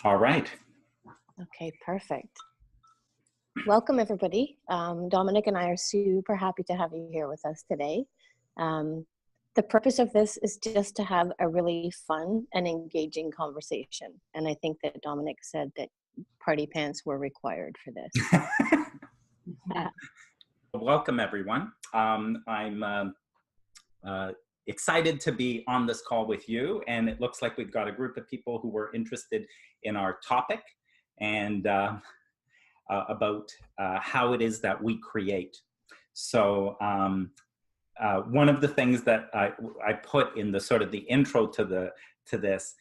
All right. Okay, perfect. Welcome, everybody. Dominic and I are super happy to have you here with us today. The purpose of this is just to have a really fun and engaging conversation. And I think that Dominic said that party pants were required for this. Welcome, everyone. I'm excited to be on this call with you, and it looks like we've got a group of people who were interested in our topic and about how it is that we create. So one of the things that I put in the sort of the intro to this,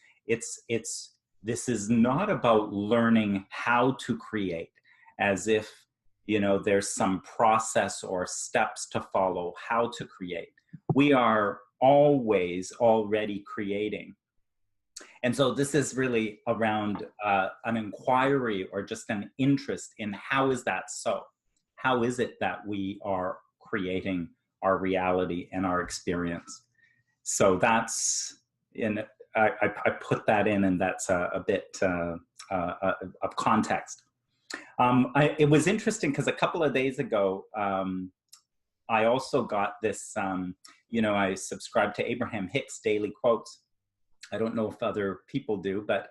this is not about learning how to create, as if there's some process or steps to follow how to create. We are always already creating. And so this is really around an inquiry or just an interest in how is that so? How is it that we are creating our reality and our experience? So that's, I put that in, and that's a bit of context. It was interesting because a couple of days ago, I also got this, I subscribe to Abraham Hicks' daily quotes. I don't know if other people do, but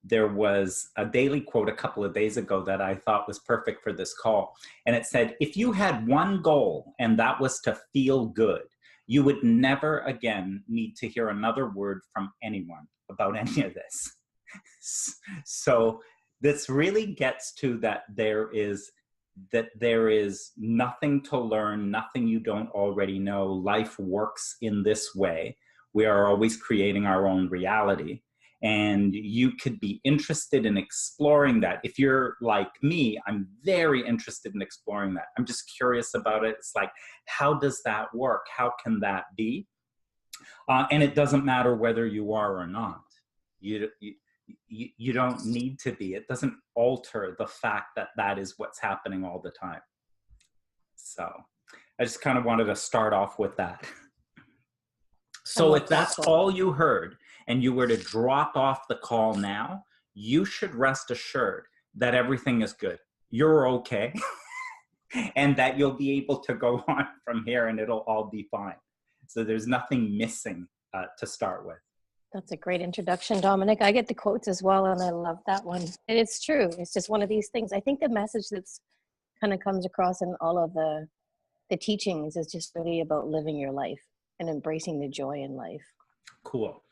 there was a daily quote a couple of days ago that I thought was perfect for this call. And it said, if you had one goal and that was to feel good, you would never again need to hear another word from anyone about any of this. So this really gets to that there is nothing to learn, nothing you don't already know. Life works in this way. We are always creating our own reality. And you could be interested in exploring that. If you're like me, I'm very interested in exploring that. I'm just curious about it. It's like, how does that work? How can that be? And it doesn't matter whether you are or not. You don't need to be. It doesn't alter the fact that that is what's happening all the time. So I just kind of wanted to start off with that. So if that's all you heard and you were to drop off the call now, you should rest assured that everything is good. You're okay. And that you'll be able to go on from here and it'll all be fine. So there's nothing missing to start with. That's a great introduction, Dominic. I get the quotes as well, and I love that one. And it's true. It's just one of these things. I think the message that's kind of comes across in all of the teachings is just really about living your life and embracing the joy in life. Cool.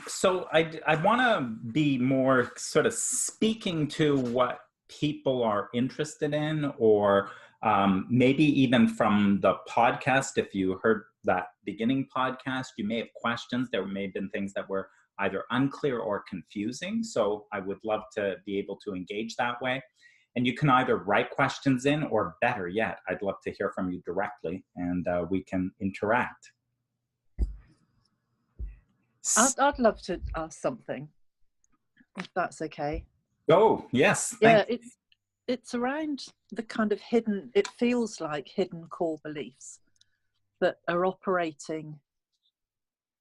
So I want to be more sort of speaking to what people are interested in, or maybe even from the podcast. If you heard that beginning podcast, you may have questions. There may have been things that were either unclear or confusing. So I would love to be able to engage that way. And you can either write questions in, or better yet, I'd love to hear from you directly, and we can interact. I'd love to ask something, if that's okay. Oh, yes. Yeah, it's around the kind of hidden, it feels like hidden core beliefs that are operating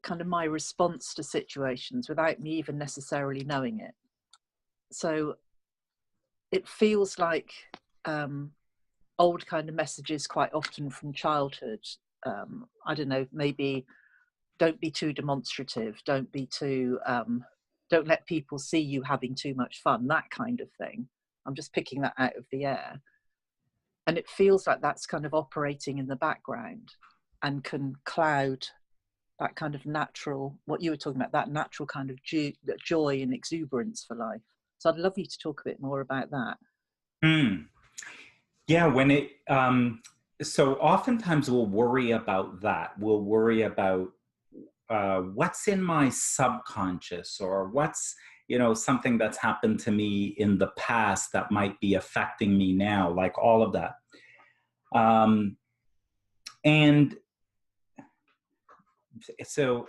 kind of my response to situations without me even necessarily knowing it. So it feels like old kind of messages quite often from childhood. I don't know, maybe don't be too demonstrative, don't be too, don't let people see you having too much fun, that kind of thing. I'm just picking that out of the air. And it feels like that's kind of operating in the background and can cloud that kind of natural, what you were talking about, that natural kind of joy and exuberance for life. So I'd love you to talk a bit more about that. Yeah, when it, so oftentimes we'll worry about that. We'll worry about what's in my subconscious, or what's, something that's happened to me in the past that might be affecting me now, like all of that. And so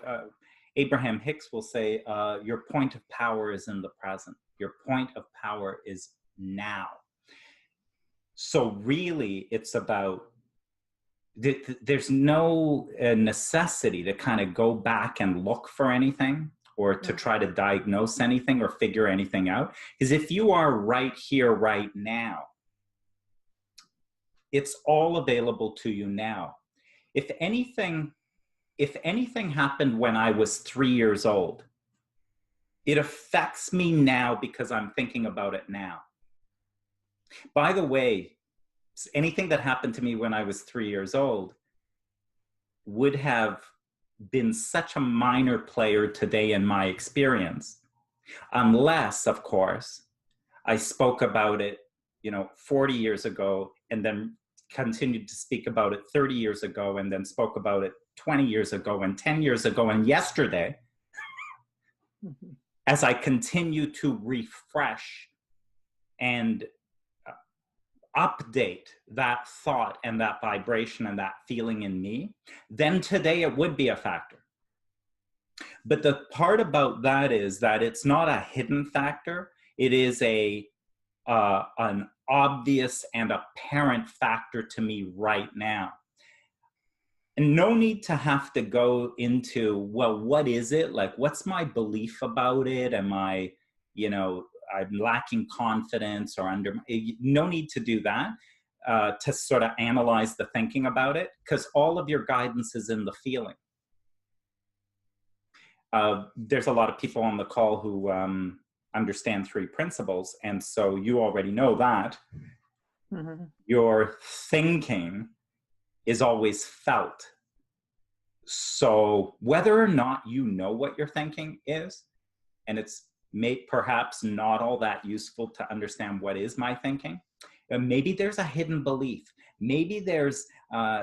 Abraham Hicks will say, your point of power is in the present. Your point of power is now. So really, it's about, there's no necessity to kind of go back and look for anything or to try to diagnose anything or figure anything out. Because if you are right here, right now, it's all available to you now. If anything happened when I was 3 years old, it affects me now because I'm thinking about it now. By the way, anything that happened to me when I was 3 years old would have been such a minor player today in my experience, unless, of course, I spoke about it, 40 years ago, and then continued to speak about it 30 years ago, and then spoke about it 20 years ago, and 10 years ago, and yesterday, as I continue to refresh and update that thought and that vibration and that feeling in me, then today it would be a factor. But the part about that is that it's not a hidden factor. It is an obvious and apparent factor to me right now. And no need to have to go into, well, what is it? Like, what's my belief about it? Am I, I'm lacking confidence or no need to do that to sort of analyze the thinking about it, because all of your guidance is in the feeling. There's a lot of people on the call who understand 3 principles. And so you already know that your thinking is always felt. So whether or not you know what your thinking is, and it's perhaps not all that useful to understand what is my thinking, maybe there's a hidden belief. Maybe there's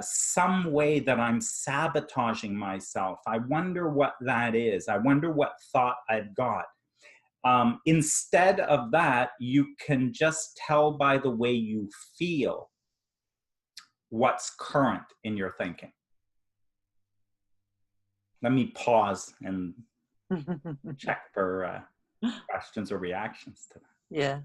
some way that I'm sabotaging myself. I wonder what that is. I wonder what thought I've got. Instead of that, you can just tell by the way you feel what's current in your thinking. Let me pause and check for questions or reactions to that.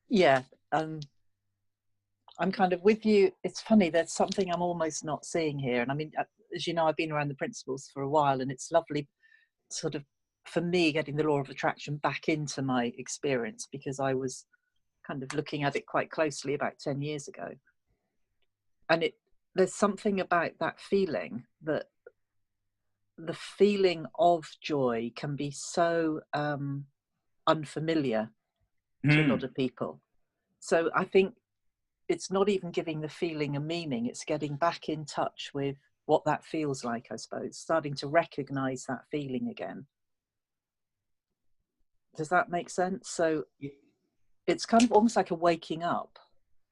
Yeah. I'm kind of with you. It's funny, there's something I'm almost not seeing here. And I mean, as you know, I've been around the principles for a while, and it's lovely sort of, for me, getting the law of attraction back into my experience, because I was kind of looking at it quite closely about 10 years ago. And there's something about that feeling, that the feeling of joy can be so unfamiliar to a lot of people. So I think it's not even giving the feeling a meaning, it's getting back in touch with what that feels like, I suppose, starting to recognize that feeling again. Does that make sense? So it's kind of almost like a waking up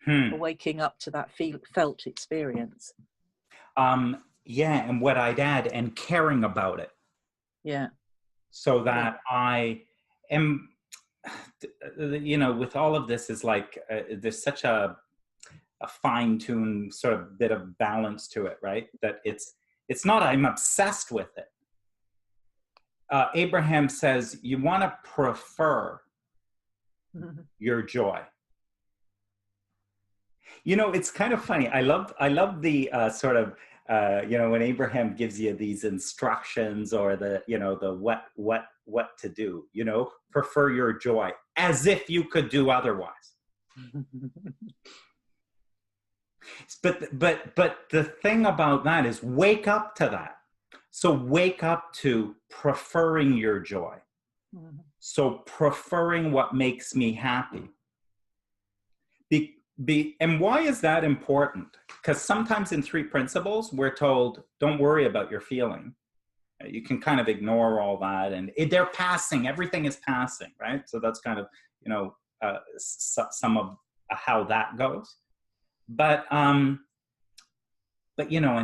to that felt experience. Yeah, and what I'd add, and caring about it. Yeah. So that I am, with all of this is like, there's such a fine-tuned sort of bit of balance to it, right? That it's not I'm obsessed with it. Abraham says you want to prefer your joy. It's kind of funny. I love the sort of when Abraham gives you these instructions, or the what to do. Prefer your joy, as if you could do otherwise. But the thing about that is, wake up to that. So wake up to preferring your joy. So preferring what makes me happy. And why is that important? Because sometimes in 3 principles, we're told, don't worry about your feeling. You can kind of ignore all that, and they're passing. Everything is passing, right? So that's kind of, some of how that goes. But and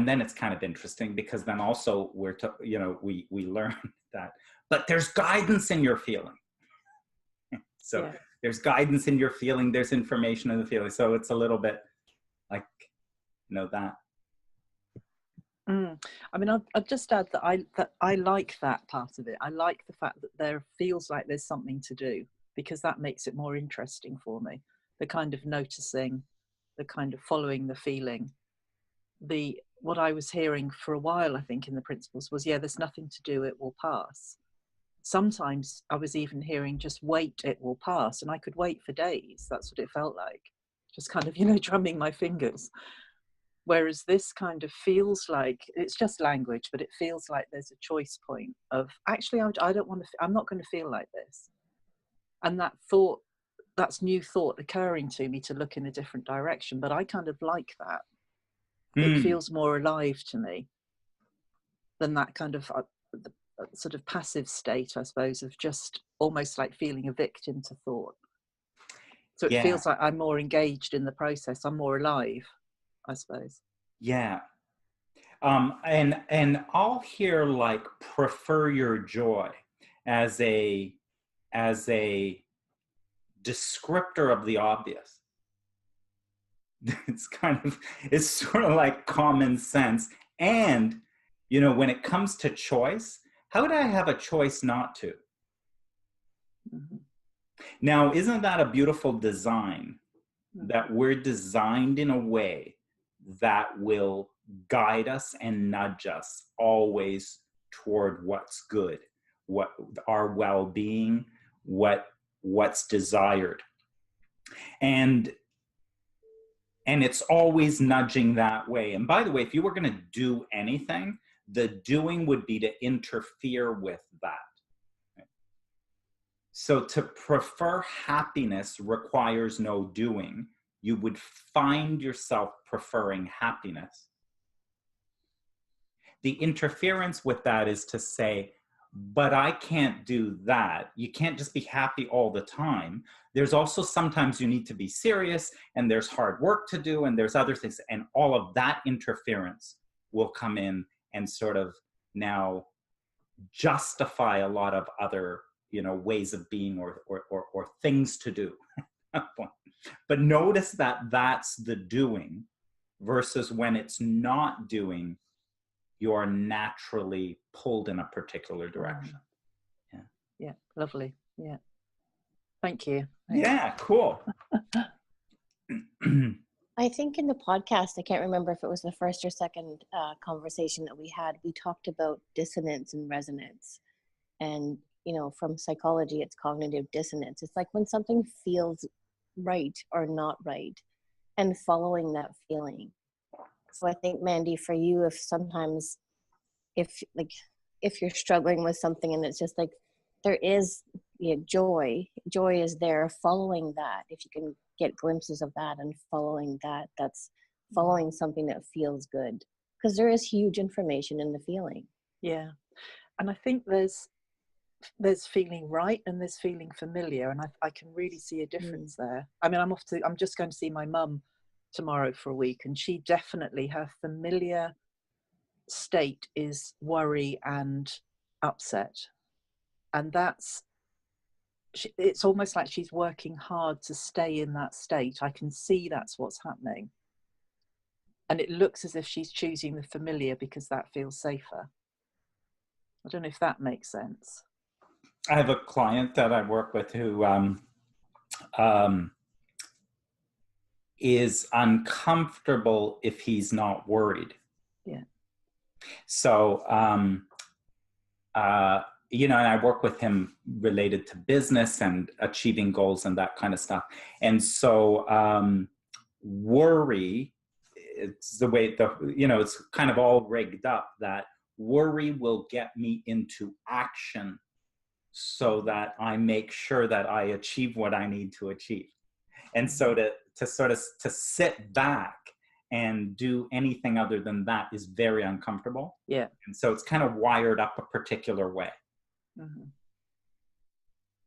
then it's kind of interesting, because then also we learn that, but there's guidance in your feeling. So there's guidance in your feeling, there's information in the feeling. So it's a little bit like, that. I mean, I'll just add that I like that part of it. I like the fact that there feels like there's something to do, because that makes it more interesting for me. The kind of noticing, the kind of following the feeling. What I was hearing for a while, I think, in the principles was, there's nothing to do, it will pass. sometimes I was even hearing, just wait, it will pass. And I could wait for days. That's what it felt like. Just kind of, you know, drumming my fingers. Whereas this kind of feels like, it's just language, but it feels like there's a choice point of, actually, I don't want to, I'm not going to feel like this. And that thought, that's new thought occurring to me to look in a different direction. But I kind of like that. It feels more alive to me than that kind of sort of passive state, I suppose, of just almost like feeling a victim to thought. So it feels like I'm more engaged in the process. I'm more alive, I suppose. Yeah. And I'll hear like prefer your joy as a descriptor of the obvious. It's sort of like common sense. And, you know, when it comes to choice, how would I have a choice not to? Mm-hmm. Now, isn't that a beautiful design? That we're designed in a way that will guide us and nudge us always toward what's good, what our well-being, what's desired. And it's always nudging that way. And by the way, if you were going to do anything, the doing would be to interfere with that. So to prefer happiness requires no doing. You would find yourself preferring happiness. The interference with that is to say, but I can't do that. You can't just be happy all the time. There's also sometimes you need to be serious, and there's hard work to do, and there's other things. And all of that interference will come in and sort of now justify a lot of other, you know, ways of being or things to do. But notice that that's the doing versus when it's not doing, you're naturally pulled in a particular direction. Yeah, lovely. Yeah. Thank you. Yeah, cool. I think in the podcast, I can't remember if it was the first or second conversation that we had, we talked about dissonance and resonance. And, you know, from psychology, it's cognitive dissonance. It's like when something feels right or not right and following that feeling. So I think, Mandy, for you, if sometimes, if you're struggling with something and it's just like, there is joy is there, following that. If you can get glimpses of that and following that, that's following something that feels good. Because there is huge information in the feeling. Yeah. And I think there's feeling right and there's feeling familiar, and I can really see a difference there. I mean, I'm just going to see my mum tomorrow for a week, and she definitely, her familiar state is worry and upset, and it's almost like she's working hard to stay in that state. I can see that's what's happening, and it looks as if she's choosing the familiar because that feels safer. I don't know if that makes sense. I have a client that I work with who is uncomfortable if he's not worried. Yeah. So, you know, and I work with him related to business and achieving goals and that kind of stuff. And so worry, it's the way, it's kind of all rigged up that worry will get me into action so that I make sure that I achieve what I need to achieve. And so to sit back and do anything other than that is very uncomfortable. Yeah. And so it's kind of wired up a particular way. Mm-hmm.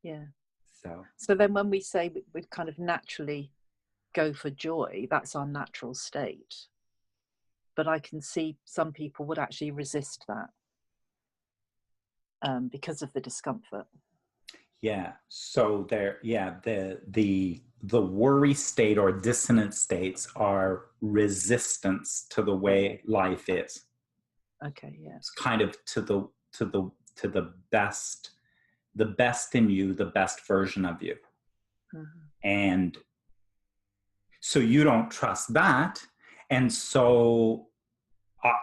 Yeah. So then when we say we kind of naturally go for joy, that's our natural state. But I can see some people would actually resist that because of the discomfort. Yeah. So the worry state or dissonant states are resistance to the way life is. Okay. Yeah. It's kind of to the best in you, the best version of you. Mm-hmm. And so you don't trust that. And so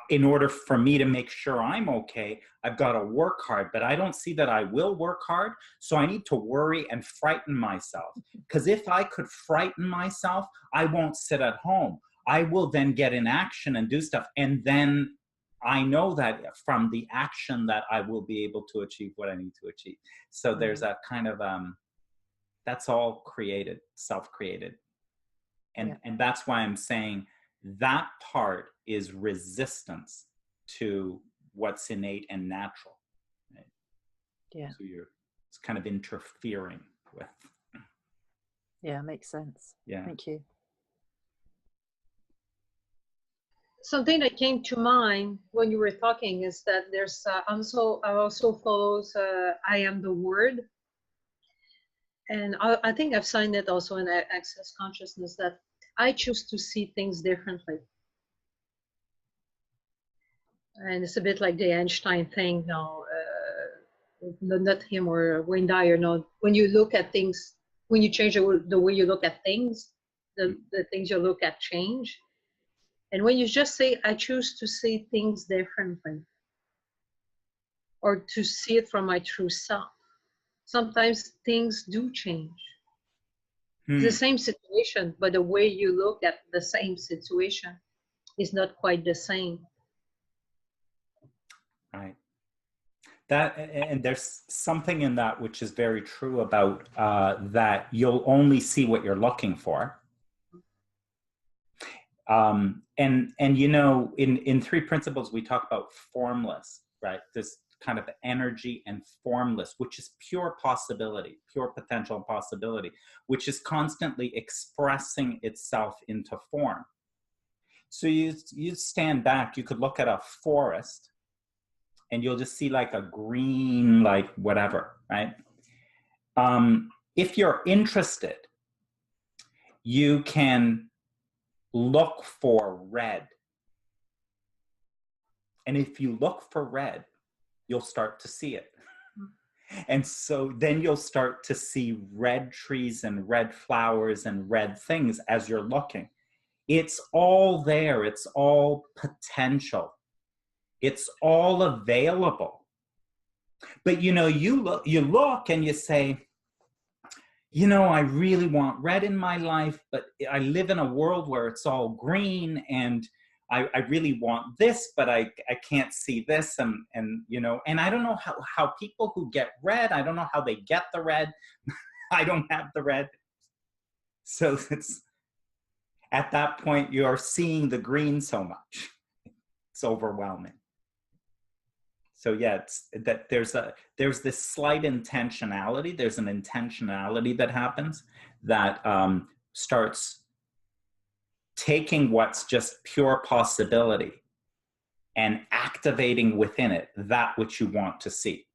in order for me to make sure I'm okay, I've got to work hard, but I don't see that I will work hard. So I need to worry and frighten myself. Because if I could frighten myself, I won't sit at home. I will then get in action and do stuff. And then I know that from the action that I will be able to achieve what I need to achieve. So there's a kind of, that's all created, self-created. And that's why I'm saying that part is resistance to what's innate and natural. Right? Yeah. So it's kind of interfering with. Yeah, makes sense. Yeah. Thank you. Something that came to mind when you were talking is that there's I also follows I Am the Word, and I think I've signed it also in Access Consciousness, that I choose to see things differently. And it's a bit like the Einstein thing now, not him or Wayne Dyer. No, when you look at things, when you change the way you look at things, the things you look at change. And when you just say, I choose to see things differently, or to see it from my true self, sometimes things do change. It's the same situation, but the way you look at the same situation is not quite the same. Right. That, and there's something in that which is very true about that you'll only see what you're looking for. And you know, in three principles, we talk about formless, right? This kind of energy, and formless, which is pure possibility, pure potential possibility, which is constantly expressing itself into form. So you stand back, you could look at a forest and you'll just see like a green, like whatever, right? If you're interested, you can look for red. And if you look for red, you'll start to see it. And so then you'll start to see red trees and red flowers and red things as you're looking. It's all there. It's all potential. It's all available. But you know, you look and you say, you know, I really want red in my life, but I live in a world where it's all green, and I really want this, but I can't see this, and you know, and I don't know how people who get red, I don't know how they get the red. I don't have the red. So it's at that point you're seeing the green so much. It's overwhelming. So yeah, it's that there's this slight intentionality. There's an intentionality that happens that starts taking what's just pure possibility and activating within it that which you want to see.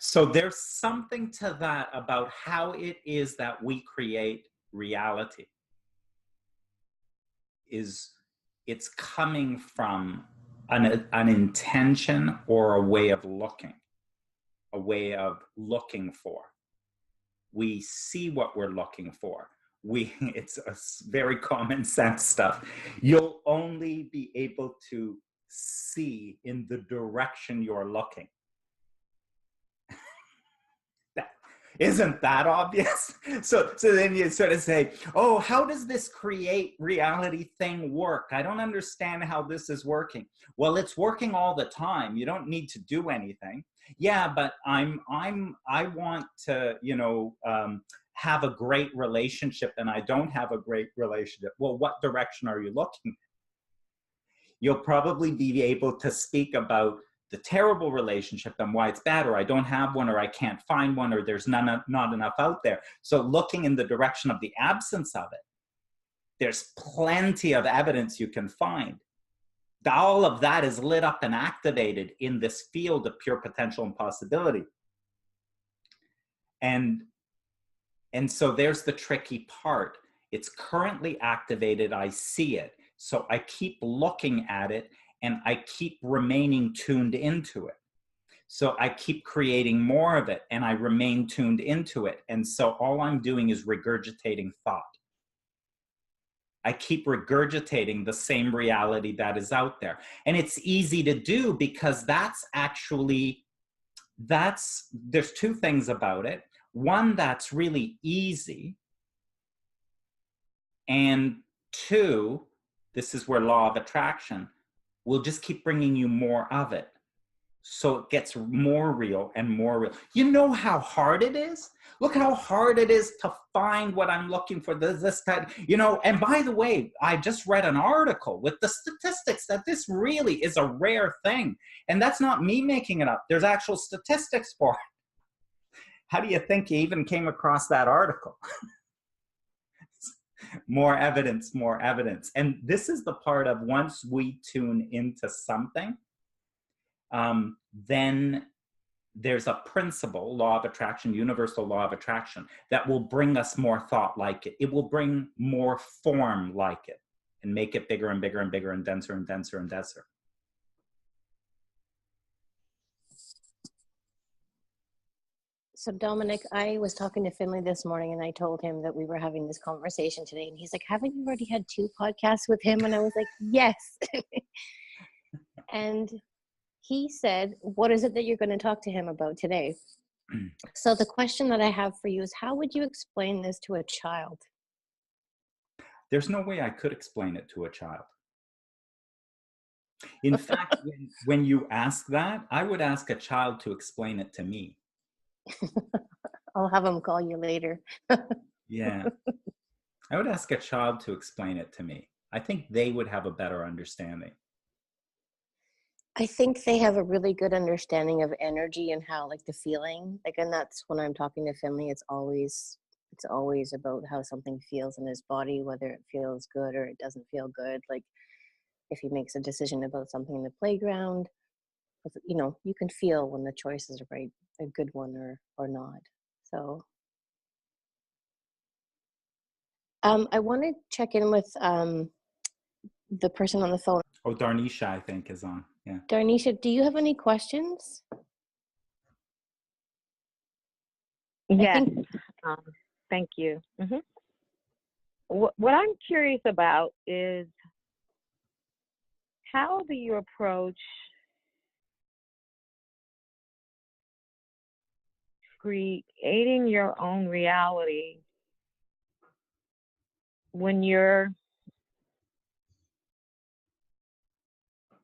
So there's something to that about how it is that we create reality. It's coming from an intention or a way of looking for. We see what we're looking for. It's a very common sense stuff. You'll only be able to see in the direction you're looking. Isn't that obvious? So then you sort of say, oh, how does this create reality thing work? I don't understand how this is working. Well, it's working all the time. You don't need to do anything. Yeah, but I want to, you know, have a great relationship, and I don't have a great relationship. Well, what direction are you looking? You'll probably be able to speak about the terrible relationship and why it's bad, or I don't have one, or I can't find one, or there's not enough out there. So looking in the direction of the absence of it, there's plenty of evidence you can find. All of that is lit up and activated in this field of pure potential and possibility. And so there's the tricky part. It's currently activated, I see it. So I keep looking at it, and I keep remaining tuned into it. So I keep creating more of it, and I remain tuned into it. And so all I'm doing is regurgitating thought. I keep regurgitating the same reality that is out there. And it's easy to do because there's two things about it. One, that's really easy. And two, this is where law of attraction will just keep bringing you more of it. So it gets more real and more real. You know how hard it is? Look how hard it is to find what I'm looking for. This kind, and by the way, I just read an article with the statistics that this really is a rare thing. And that's not me making it up. There's actual statistics for it. How do you think you even came across that article? More evidence, more evidence. And this is the part of once we tune into something, then there's a principle, law of attraction, universal law of attraction, that will bring us more thought like it. It will bring more form like it and make it bigger and bigger and bigger and denser and denser and denser. So Dominic, I was talking to Finley this morning and I told him that we were having this conversation today. And he's like, haven't you already had 2 podcasts with him? And I was like, yes. And he said, what is it that you're going to talk to him about today? So the question that I have for you is, how would you explain this to a child? There's no way I could explain it to a child. In fact, when you ask that, I would ask a child to explain it to me. I'll have him call you later. Yeah. I would ask a child to explain it to me. I think they would have a better understanding. I think they have a really good understanding of energy and how, like, the feeling, like, and that's when I'm talking to Finley, it's always about how something feels in his body, whether it feels good or it doesn't feel good. Like, if he makes a decision about something in the playground, you can feel when the choice is right, a good one or not. So I want to check in with the person on the phone. Oh, Darnisha, I think, is on. Yeah. Darnisha, do you have any questions? Yes. Thank you. Mm-hmm. What I'm curious about is, how do you approach creating your own reality when you're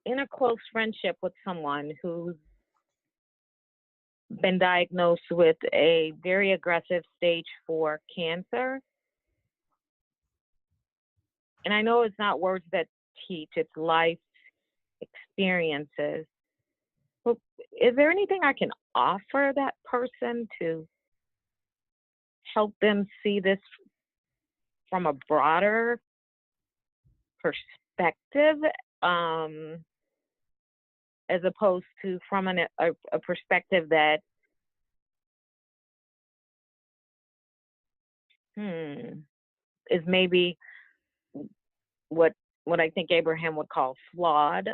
in a close friendship with someone who's been diagnosed with a very aggressive stage 4 cancer? And I know it's not words that teach, it's life experiences. But is there anything I can offer that person to help them see this from a broader perspective, as opposed to from a perspective that is maybe what I think Abraham would call flawed?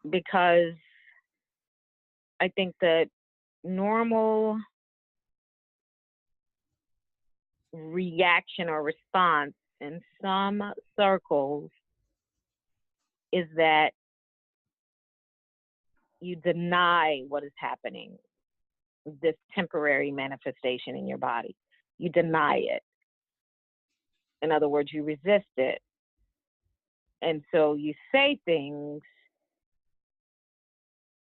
Because I think that normal reaction or response in some circles is that you deny what is happening, this temporary manifestation in your body. You deny it. In other words, you resist it. And so you say things,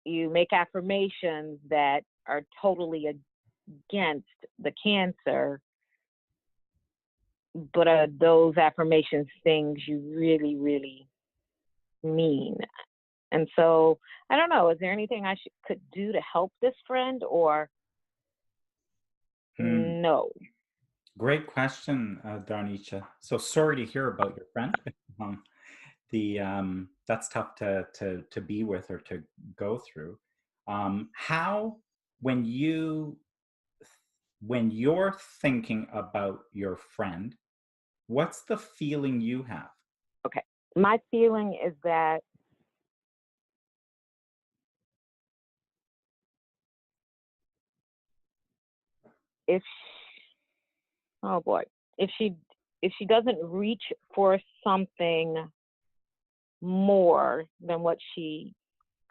you make affirmations that are totally against the cancer, but are those affirmations things you really, really mean? And so, I don't know, is there anything I could do to help this friend, or no? Great question, Darnisha. So sorry to hear about your friend. That's tough to be with or to go through. How, when you're thinking about your friend, what's the feeling you have? Okay, my feeling is that if oh boy, if she doesn't reach for something more than what she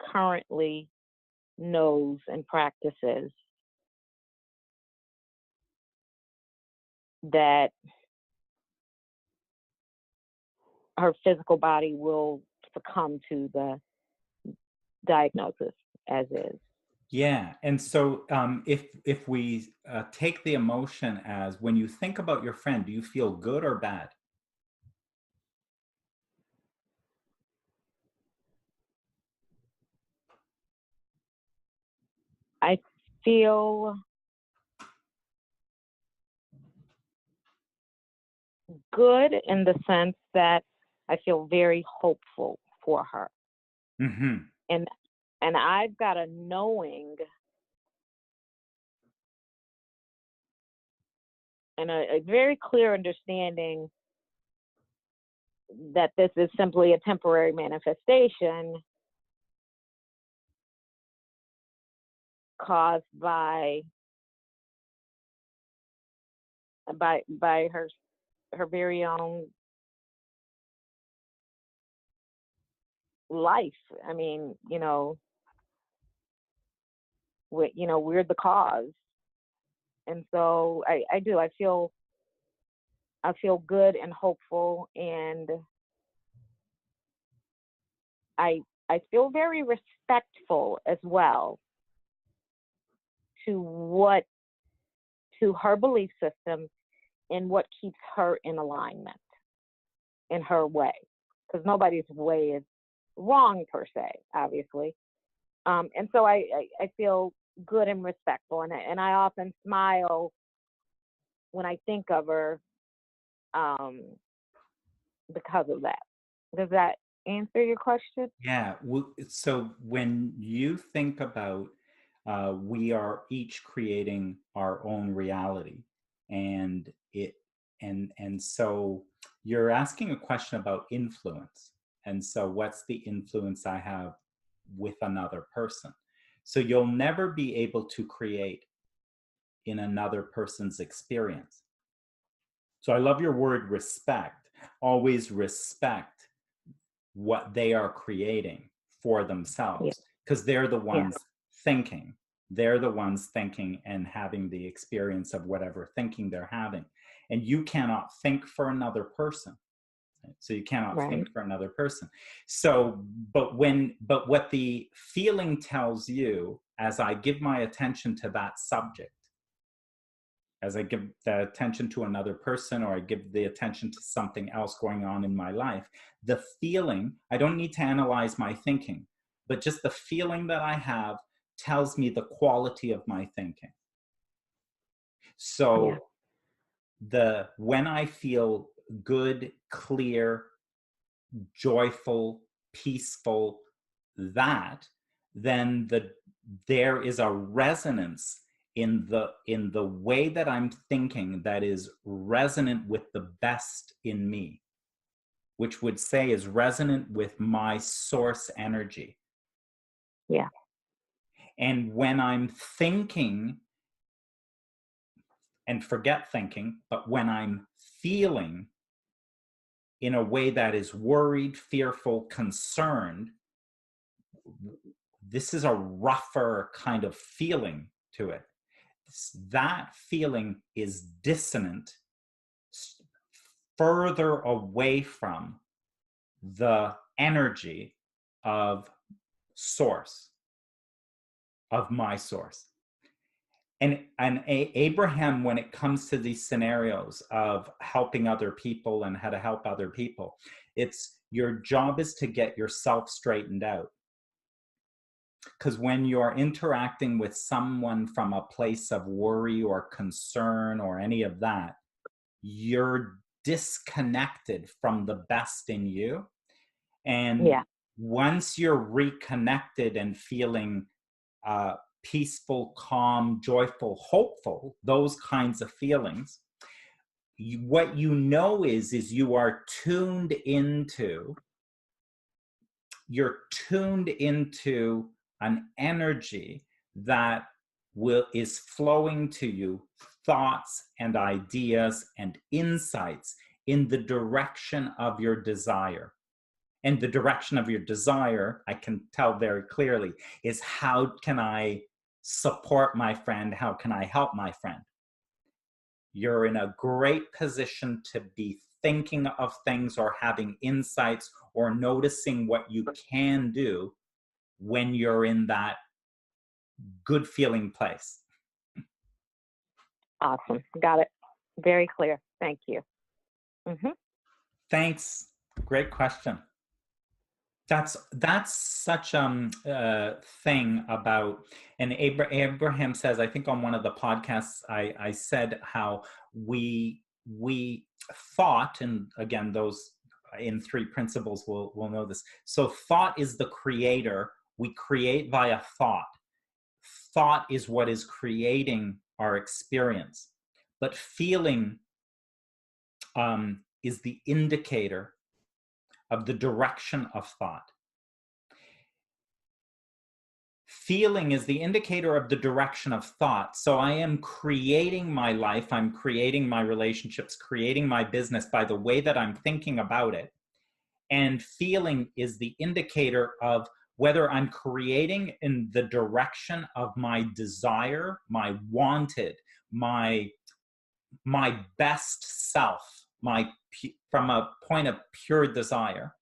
currently knows and practices, that her physical body will succumb to the diagnosis as is. Yeah, and so if we take the emotion as, when you think about your friend, do you feel good or bad? I feel good in the sense that I feel very hopeful for her. Mm-hmm. And I've got a knowing and a very clear understanding that this is simply a temporary manifestation caused by her very own life. I mean, we're the cause. And so I do. I feel good and hopeful, and I feel very respectful as well to her belief system and what keeps her in alignment in her way, because nobody's way is wrong per se, obviously. And so I feel good and respectful, and I often smile when I think of her because of that. Does that answer your question? Yeah. So when you think about, we are each creating our own reality, and so you're asking a question about influence. And so what's the influence I have with another person? So you'll never be able to create in another person's experience. So I love your word respect. Always respect what they are creating for Yeah. themselves, because they're the Yeah. ones thinking. They're the ones thinking and having the experience of whatever thinking they're having. And you cannot think for another person. So you cannot Right. think for another person. So, but what the feeling tells you, as I give my attention to that subject, as I give the attention to another person, or I give the attention to something else going on in my life, the feeling, I don't need to analyze my thinking, but just the feeling that I have tells me the quality of my thinking. So when I feel good, clear, joyful, peaceful, then there is a resonance in the way that I'm thinking that is resonant with the best in me, which would say is resonant with my source energy. Yeah. And when I'm thinking, and forget thinking, but when I'm feeling in a way that is worried, fearful, concerned, this is a rougher kind of feeling to it. That feeling is dissonant, further away from the energy of source, of my source. And Abraham, when it comes to these scenarios of helping other people and how to help other people, it's your job is to get yourself straightened out. Because when you're interacting with someone from a place of worry or concern or any of that, you're disconnected from the best in you. And once you're reconnected and feeling peaceful, calm, joyful, hopeful, those kinds of feelings, what you know is you are tuned into, an energy that is flowing to you thoughts and ideas and insights in the direction of your desire. And the direction of your desire, I can tell very clearly, is how can I support my friend? How can I help my friend? You're in a great position to be thinking of things or having insights or noticing what you can do when you're in that good feeling place. Awesome. Got it. Very clear. Thank you. Thanks. Great question. That's such a thing about, and Abraham says, I think on one of the podcasts, I said how we thought, and again, those in 3 principles will know this. So thought is the creator. We create via thought. Thought is what is creating our experience, but feeling is the indicator of the direction of thought. Feeling is the indicator of the direction of thought. So I am creating my life, I'm creating my relationships, creating my business by the way that I'm thinking about it. And feeling is the indicator of whether I'm creating in the direction of my desire, my wanted, my best self, from a point of pure desire.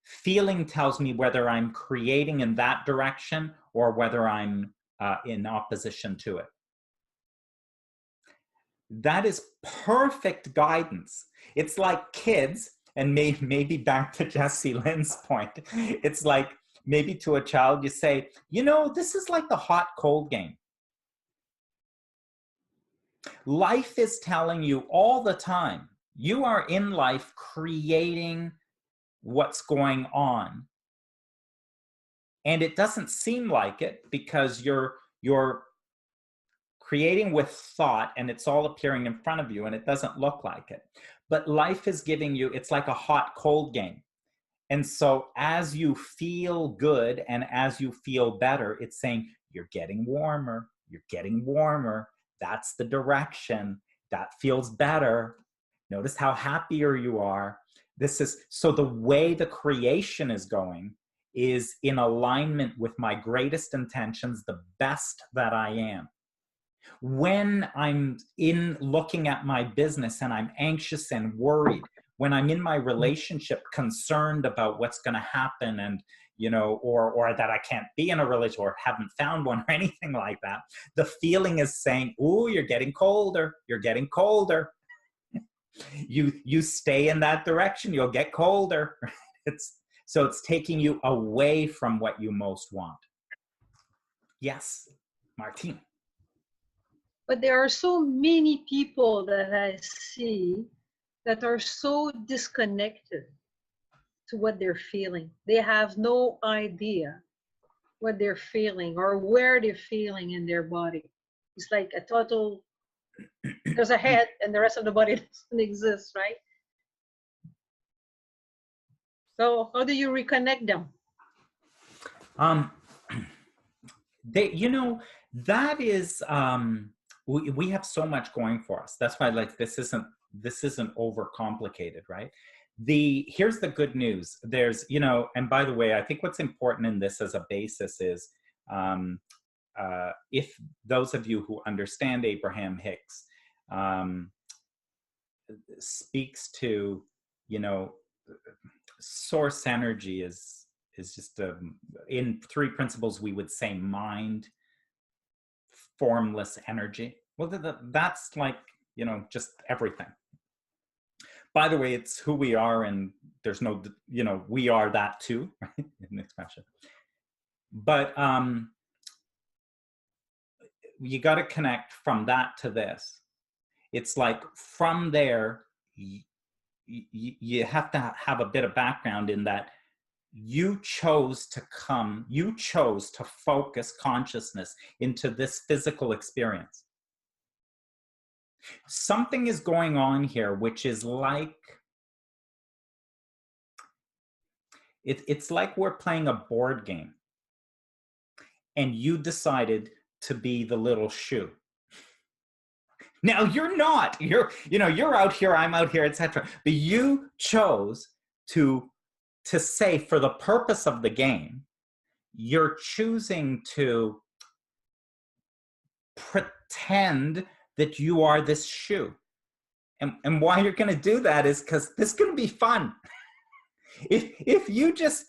Feeling tells me whether I'm creating in that direction or whether I'm in opposition to it. That is perfect guidance. It's like kids, and maybe back to Jessie-Lynn's point, it's like maybe to a child you say, you know, this is like the hot-cold game. Life is telling you all the time, you are in life creating what's going on. And it doesn't seem like it because you're creating with thought and it's all appearing in front of you and it doesn't look like it. But life is giving you, it's like a hot cold game. And so as you feel good and as you feel better, it's saying you're getting warmer, you're getting warmer. That's the direction. That feels better. Notice how happier you are. So the way the creation is going is in alignment with my greatest intentions, the best that I am. When I'm in looking at my business and I'm anxious and worried, when I'm in my relationship concerned about what's going to happen and, you know, or that I can't be in a relationship or haven't found one or anything like that, the feeling is saying, ooh, you're getting colder, you're getting colder. You stay in that direction, you'll get colder. So it's taking you away from what you most want. Yes, Martine. But there are so many people that I see that are so disconnected to what they're feeling. They have no idea what they're feeling or where they're feeling in their body. It's like a total, there's a head and the rest of the body doesn't exist, right? So how do you reconnect them? You know, that is, we have so much going for us. That's why, like, this isn't overcomplicated, right? Here's the good news. There's, you know, and by the way, I think what's important in this as a basis is, if those of you who understand Abraham Hicks, speaks to, you know, source energy is just in 3 principles we would say mind, formless energy. Well, that's like, you know, just everything. By the way, it's who we are, and there's no, you know, we are that too, right? In expression. But you got to connect from that to this. It's like from there, you have to have a bit of background in that you chose to focus consciousness into this physical experience. Something is going on here, which is like, it's like we're playing a board game and you decided to be the little shoe. Now you're not, you're out here, I'm out here, etc. But you chose to say, for the purpose of the game, you're choosing to pretend that you are this shoe. And why you're going to do that is because this is going to be fun. If you just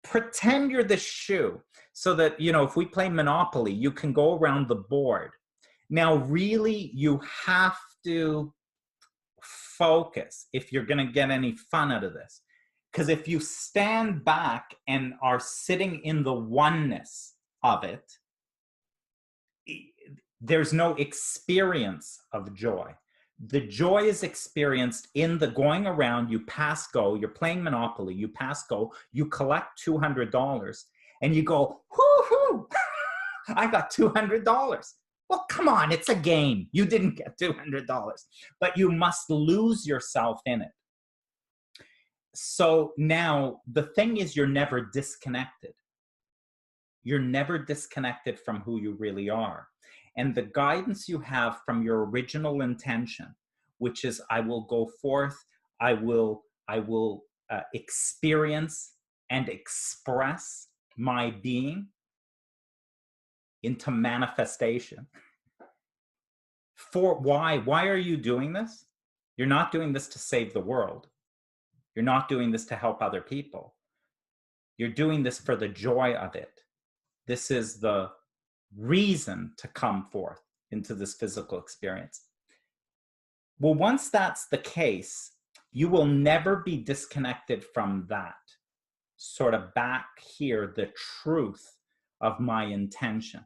pretend you're the shoe, so that, if we play Monopoly, you can go around the board. Now, really, you have to focus if you're going to get any fun out of this. Because if you stand back and are sitting in the oneness of it, there's no experience of joy. The joy is experienced in the going around. You pass go, you're playing Monopoly, you pass go, you collect $200, and you go, whoo-hoo, I got $200. Well, come on, it's a game. You didn't get $200, but you must lose yourself in it. So now the thing is, you're never disconnected. You're never disconnected from who you really are. And the guidance you have from your original intention, which is, I will go forth, I will experience and express my being into manifestation. For why? Why are you doing this? You're not doing this to save the world. You're not doing this to help other people. You're doing this for the joy of it. This is the reason to come forth into this physical experience. Well, once that's the case, you will never be disconnected from that. Sort of back here, the truth of my intention.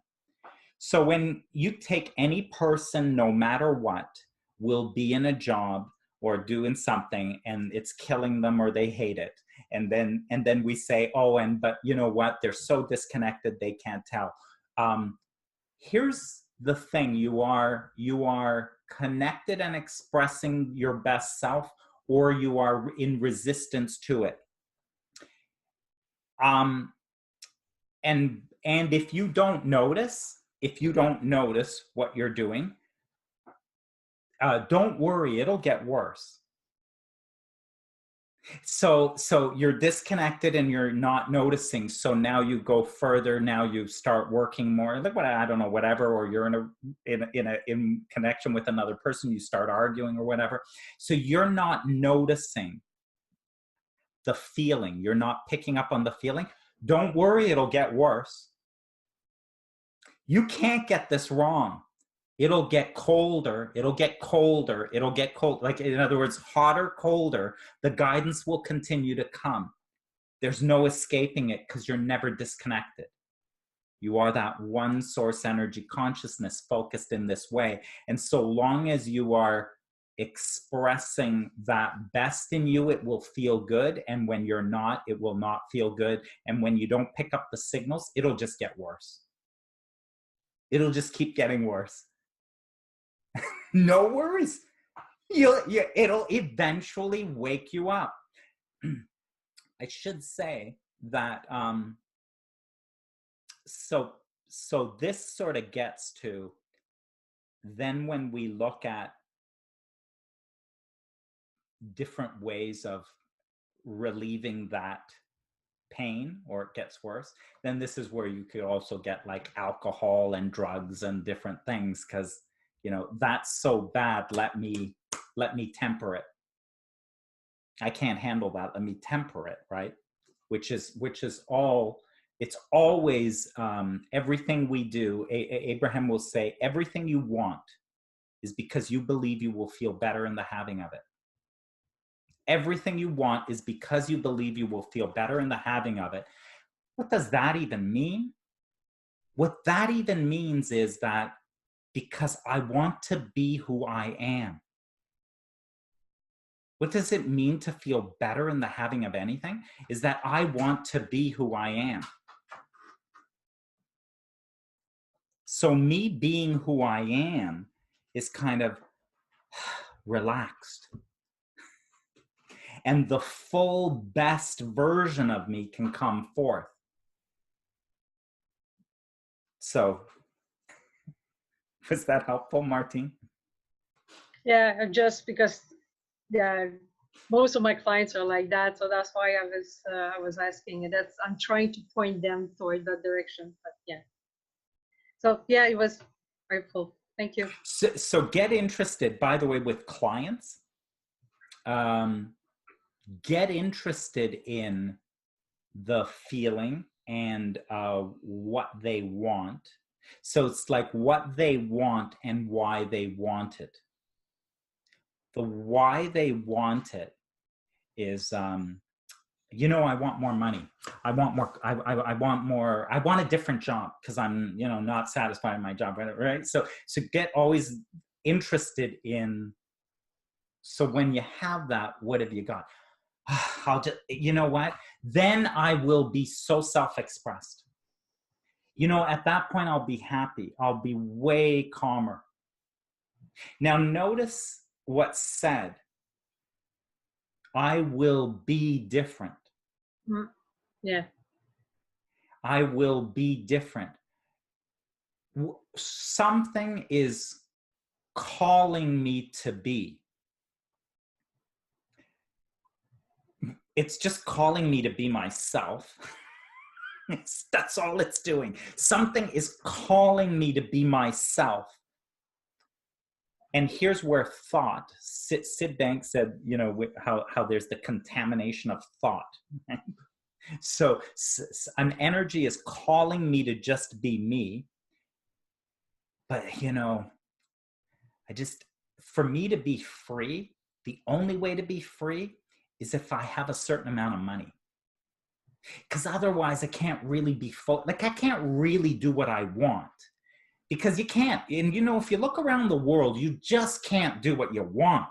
So when you take any person, no matter what, will be in a job or doing something and it's killing them or they hate it. And then we say, but you know what? They're so disconnected, they can't tell. Here's the thing, you are connected and expressing your best self, or you are in resistance to it. And if you don't notice what you're doing, don't worry, it'll get worse. So you're disconnected and you're not noticing. So now you go further. Now you start working more. Like whatever. Or you're in connection with another person. You start arguing or whatever. So you're not noticing the feeling. You're not picking up on the feeling. Don't worry, it'll get worse. You can't get this wrong. It'll get colder, it'll get colder, it'll get cold. Like, in other words, hotter, colder, the guidance will continue to come. There's no escaping it because you're never disconnected. You are that one source energy consciousness focused in this way. And so long as you are expressing that best in you, it will feel good. And when you're not, it will not feel good. And when you don't pick up the signals, it'll just get worse. It'll just keep getting worse. No worries. It'll eventually wake you up. I should say that, so this sort of gets to, then when we look at different ways of relieving that pain, or it gets worse, then this is where you could also get like alcohol and drugs and different things, because that's so bad, let me temper it. I can't handle that, let me temper it, right? Which is all, it's always, everything we do, Abraham will say, everything you want is because you believe you will feel better in the having of it. Everything you want is because you believe you will feel better in the having of it. What does that even mean? What that even means is that because I want to be who I am. What does it mean to feel better in the having of anything? Is that I want to be who I am. So me being who I am is kind of relaxed. And the full best version of me can come forth. So Was that helpful, Martine? Yeah, just because yeah, most of my clients are like that, so that's why I was asking. And that's I'm trying to point them toward that direction. But yeah, so yeah, it was helpful. Thank you. So get interested, by the way, with clients. Get interested in the feeling and what they want. So it's like what they want and why they want it. The why they want it is, you know, I want more money. I want more. I want more. I want a different job because I'm, you know, not satisfied in my job. Right. So get always interested in. So when you have that, what have you got? I'll just, you know what? Then I will be so self-expressed. You know, at that point, I'll be happy. I'll be way calmer. Now, notice what's said. I will be different. Yeah. I will be different. Something is calling me to be. It's just calling me to be myself. That's all it's doing. Something is calling me to be myself. And here's where thought, Sid Banks said, you know, how there's the contamination of thought. So an energy is calling me to just be me. But, you know, for me to be free, the only way to be free is if I have a certain amount of money. Because otherwise I can't really be full. Like I can't really do what I want. Because you can't. And, you know, if you look around the world, you just can't do what you want.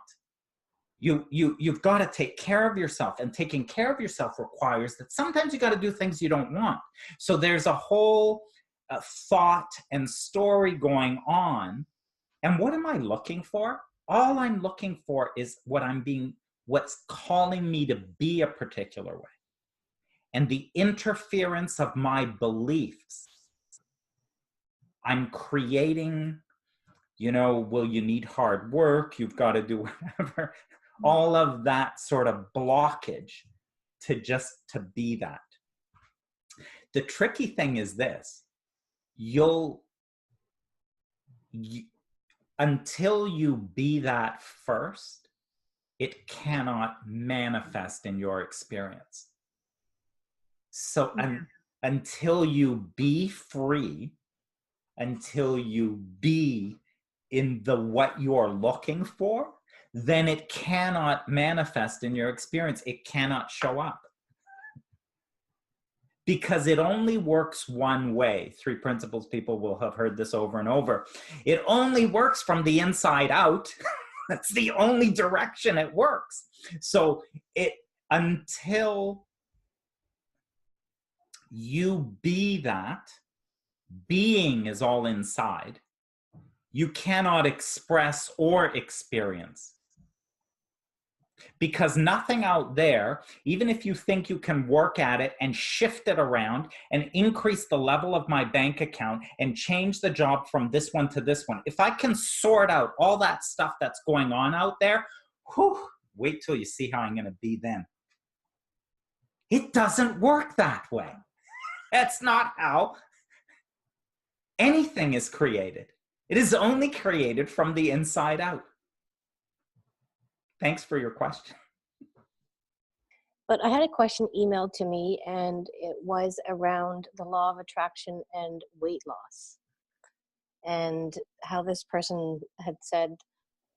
You've got to take care of yourself. And taking care of yourself requires that sometimes you got to do things you don't want. So there's a whole thought and story going on. And what am I looking for? All I'm looking for is what's calling me to be a particular way. And the interference of my beliefs. I'm creating, you know, well, you need hard work, you've got to do whatever, all of that sort of blockage to be that. The tricky thing is this, until you be that first, it cannot manifest in your experience. So until you be free, until you be in the what you're looking for, then it cannot manifest in your experience. It cannot show up. Because it only works one way. 3 principles, people will have heard this over and over. It only works from the inside out. That's the only direction it works. So until you be that, being is all inside, you cannot express or experience. Because nothing out there, even if you think you can work at it and shift it around and increase the level of my bank account and change the job from this one to this one, if I can sort out all that stuff that's going on out there, wait till you see how I'm going to be then. It doesn't work that way. That's not how anything is created. It is only created from the inside out. Thanks for your question. But I had a question emailed to me, and it was around the law of attraction and weight loss. And how this person had said,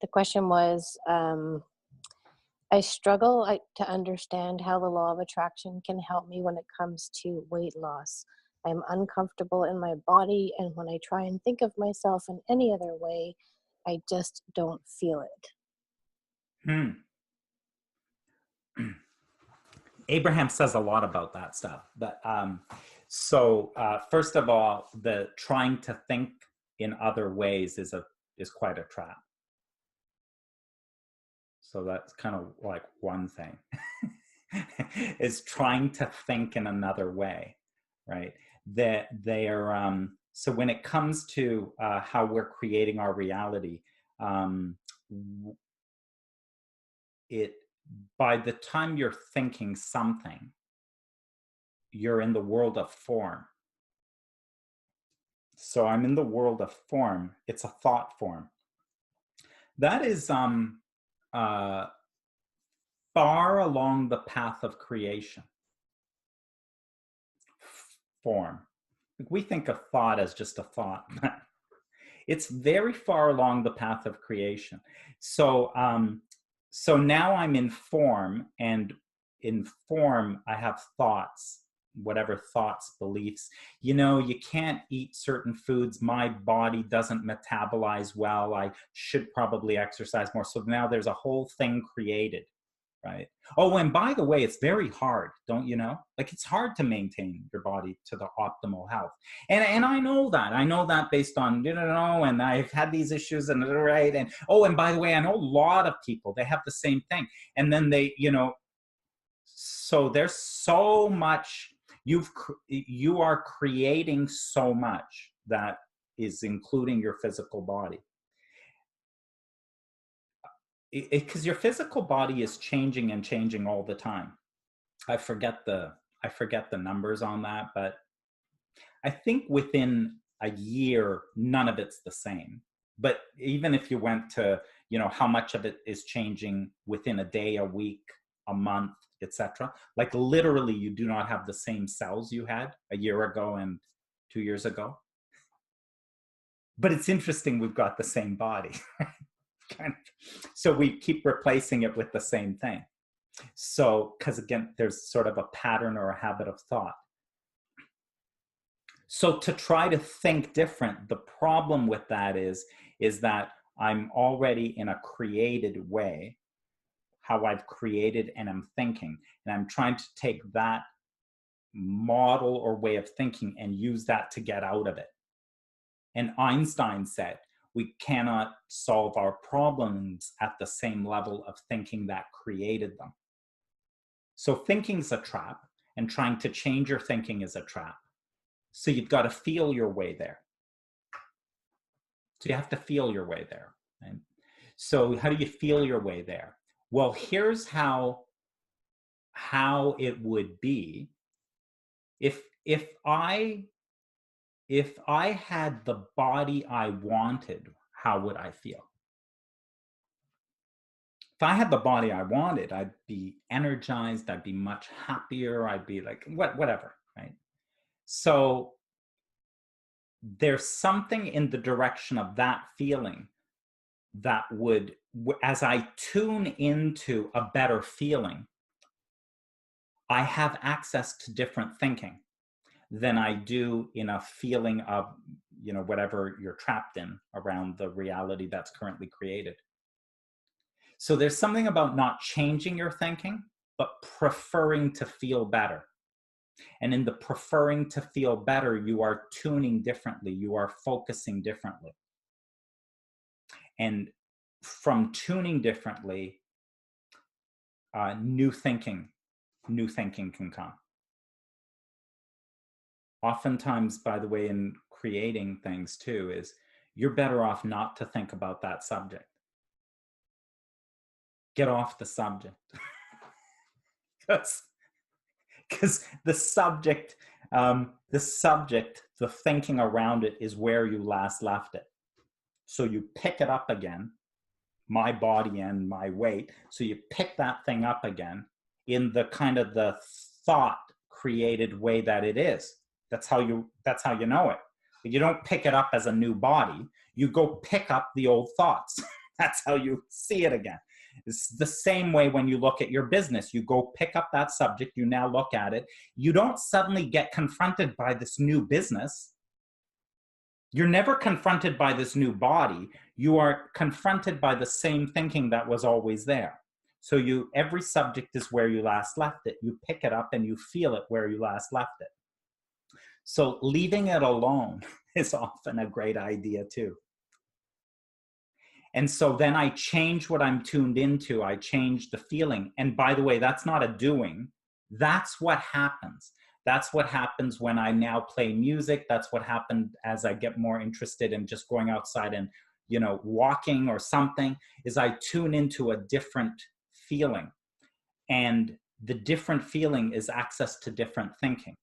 the question was, I struggle to understand how the law of attraction can help me when it comes to weight loss. I'm uncomfortable in my body, and when I try and think of myself in any other way, I just don't feel it. Abraham says a lot about that stuff. But first of all, the trying to think in other ways is quite a trap. So that's kind of like one thing is trying to think in another way, right? That they are So when it comes to how we're creating our reality, by the time you're thinking something, you're in the world of form. So I'm in the world of form. It's a thought form. That is far along the path of creation. Form. We think of thought as just a thought. It's very far along the path of creation. So, so now I'm in form, and in form, I have thoughts, whatever thoughts, beliefs. You know, you can't eat certain foods. My body doesn't metabolize well. I should probably exercise more. So now there's a whole thing created, right? Oh, and by the way, it's very hard, don't you know? Like, it's hard to maintain your body to the optimal health. And I know that based on, you know, and I've had these issues, and right. And oh, and by the way, I know a lot of people, they have the same thing. And then they, you know, so there's so much, you are creating so much that is including your physical body. Because your physical body is changing and changing all the time. I forget the numbers on that, but I think within a year, none of it's the same. But even if you went to, you know, how much of it is changing within a day, a week, a month, etc. Like literally, you do not have the same cells you had a year ago and 2 years ago. But it's interesting, we've got the same body. So we keep replacing it with the same thing. So, because again, there's sort of a pattern or a habit of thought. So to try to think different, the problem with that is that I'm already in a created way, how I've created and I'm thinking, and I'm trying to take that model or way of thinking and use that to get out of it. And Einstein said, we cannot solve our problems at the same level of thinking that created them. So thinking's a trap, and trying to change your thinking is a trap. So you've got to feel your way there. So you have to feel your way there. Right? So how do you feel your way there? Well, here's how it would be if I had the body I wanted, how would I feel? If I had the body I wanted, I'd be energized, I'd be much happier, I'd be like, whatever, right? So there's something in the direction of that feeling that would, as I tune into a better feeling, I have access to different thinking than I do in a feeling of, you know, whatever you're trapped in around the reality that's currently created. So there's something about not changing your thinking, but preferring to feel better. And in the preferring to feel better, you are tuning differently. You are focusing differently. And from tuning differently, new thinking can come. Oftentimes, by the way, in creating things too, is you're better off not to think about that subject. Get off the subject. Because the subject, the thinking around it is where you last left it. So you pick it up again, my body and my weight. So you pick that thing up again in the kind of the thought created way that it is. That's how you know it. You don't pick it up as a new body. You go pick up the old thoughts. That's how you see it again. It's the same way when you look at your business. You go pick up that subject, you now look at it. You don't suddenly get confronted by this new business. You're never confronted by this new body. You are confronted by the same thinking that was always there. So every subject is where you last left it. You pick it up and you feel it where you last left it. So leaving it alone is often a great idea too. And so then I change what I'm tuned into. I change the feeling. And by the way, that's not a doing. That's what happens. That's what happens when I now play music. That's what happened as I get more interested in just going outside and, you know, walking or something, is I tune into a different feeling. And the different feeling is access to different thinking.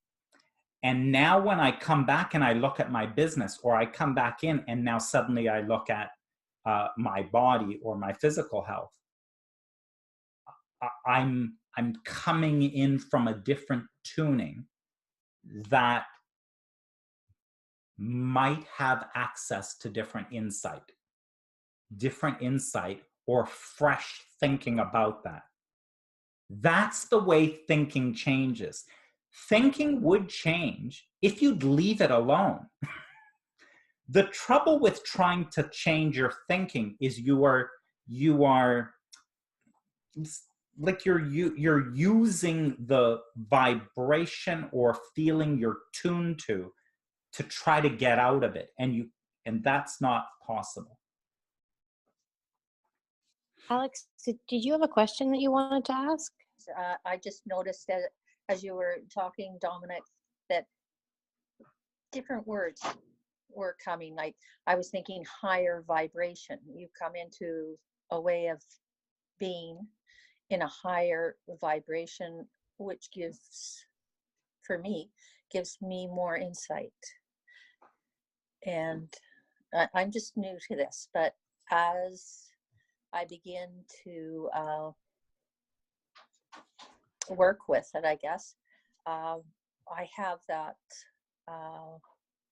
And now when I come back and I look at my business, or I come back in and now suddenly I look at my body or my physical health, I'm coming in from a different tuning that might have access to different insight or fresh thinking about that. That's the way thinking changes. Thinking would change if you'd leave it alone. The trouble with trying to change your thinking is you're using the vibration or feeling you're tuned to try to get out of it, and that's not possible. Alex, did you have a question that you wanted to ask? I just noticed that as you were talking, Dominic, that different words were coming. Like I was thinking higher vibration. You come into a way of being in a higher vibration, which gives me more insight. And I'm just new to this, but as I begin to work with it, I guess, I have that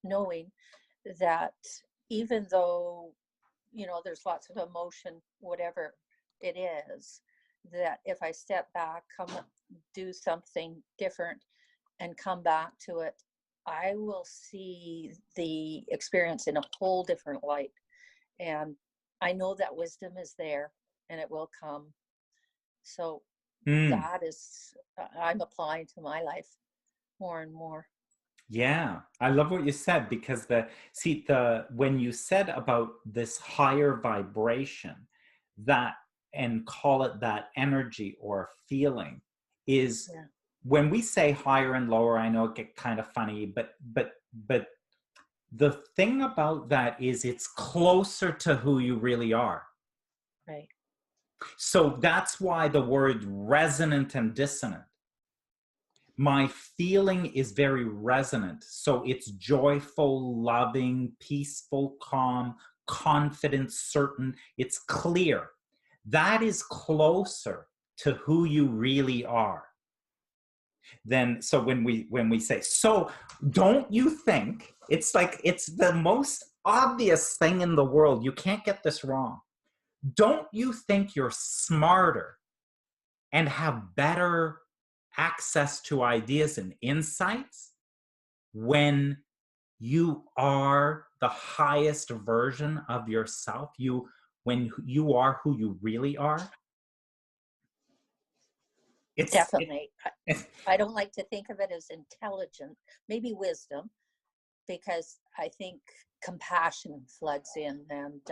knowing that even though, you know, there's lots of emotion, whatever it is, that if I step back, do something different and come back to it, I will see the experience in a whole different light. And I know that wisdom is there and it will come. So that is, I'm applying to my life more and more. Yeah, I love what you said, because when you said about this higher vibration, that, and call it that energy or feeling, is when we say higher and lower, I know it get kind of funny, but the thing about that is it's closer to who you really are. Right. So that's why the word resonant and dissonant. My feeling is very resonant. So it's joyful, loving, peaceful, calm, confident, certain. It's clear. That is closer to who you really are. So when we say, so don't you think, it's like, it's the most obvious thing in the world. You can't get this wrong. Don't you think you're smarter and have better access to ideas and insights when you are the highest version of yourself, when you are who you really are? Definitely. I don't like to think of it as intelligent, maybe wisdom, because I think compassion floods in, and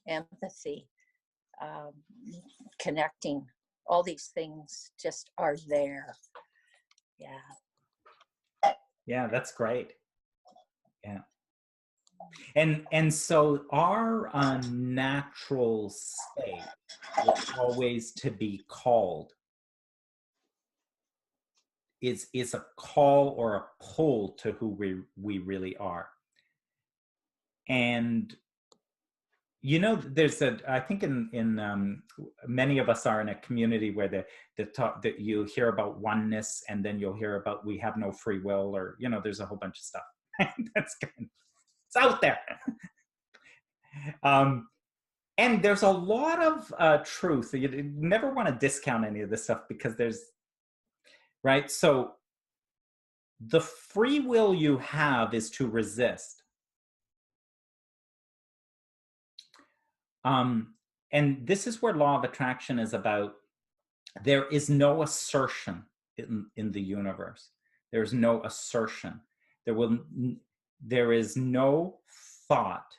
empathy, connecting, all these things just are there. Yeah, that's great. Yeah. And so our natural state is always to be called, is a call or a pull to who we really are. And you know, I think in many of us are in a community where the talk that you hear about oneness, and then you'll hear about we have no free will, or, you know, there's a whole bunch of stuff. It's out there. And there's a lot of truth. You never want to discount any of this stuff, because right? So the free will you have is to resist. And this is where law of attraction is about. There is no assertion in the universe. There's no assertion. There is no thought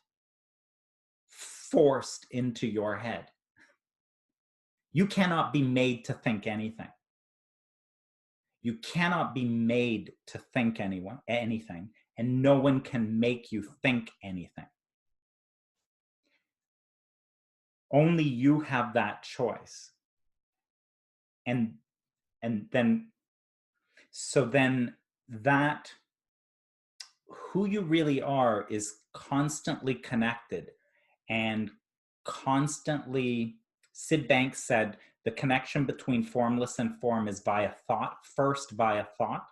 forced into your head. You cannot be made to think anything. You cannot be made to think anything, and no one can make you think anything. Only you have that choice. And then that who you really are is constantly connected and constantly, Sid Banks said, the connection between formless and form is via thought, first via thought.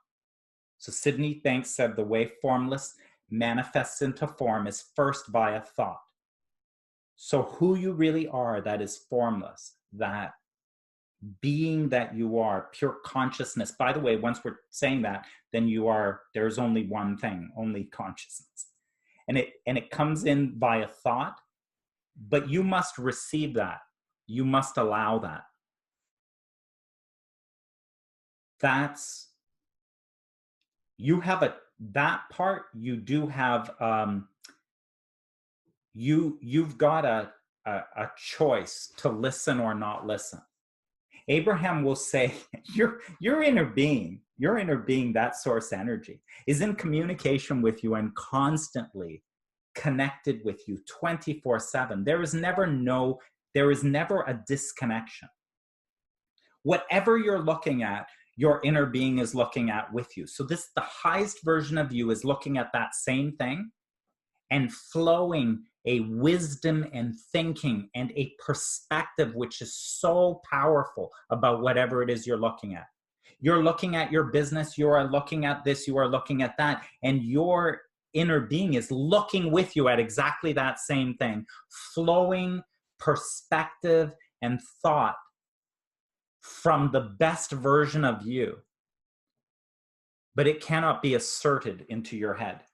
So Sydney Banks said the way formless manifests into form is first via thought. So who you really are, that is formless, that being that you are, pure consciousness. By the way, once we're saying that, then there's only one thing, only consciousness. And it comes in via thought, but you must receive that. You must allow that. That part, you do have, you've got a choice to listen or not listen. Abraham will say, your inner being, that source energy, is in communication with you and constantly connected with you 24/7. There is never a disconnection. Whatever you're looking at, your inner being is looking at with you. So the highest version of you is looking at that same thing and flowing a wisdom and thinking and a perspective which is so powerful about whatever it is you're looking at. You're looking at your business, you are looking at this, you are looking at that, and your inner being is looking with you at exactly that same thing, flowing perspective and thought from the best version of you. But it cannot be asserted into your head.